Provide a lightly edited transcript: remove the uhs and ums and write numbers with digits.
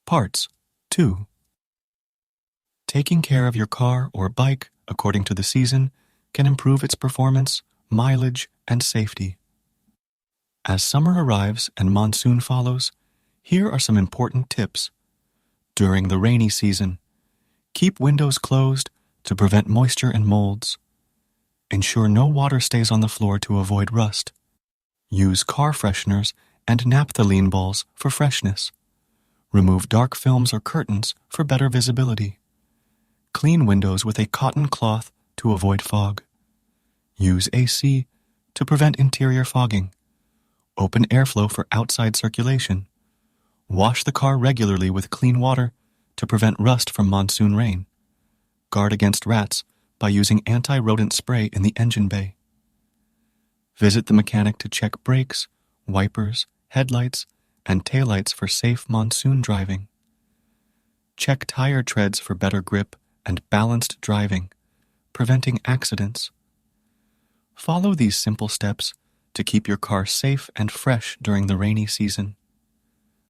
Parts-2. Taking care of your car or bike according to the season can improve its performance, mileage, and safety. As summer arrives and monsoon follows, here are some important tips. During the rainy season, keep windows closed to prevent moisture and molds. Ensure no water stays on the floor to avoid rust. Use car fresheners and naphthalene balls for freshness. Remove dark films or curtains for better visibility. Clean windows with a cotton cloth to avoid fog. Use AC to prevent interior fogging. Open airflow for outside circulation. Wash the car regularly with clean water to prevent rust from monsoon rain. Guard against rats by using anti-rodent spray in the engine bay. Visit the mechanic to check brakes, wipers, headlights, and taillights for safe monsoon driving. Check tire treads for better grip and balanced driving, preventing accidents. Follow these simple steps to keep your car safe and fresh during the rainy season.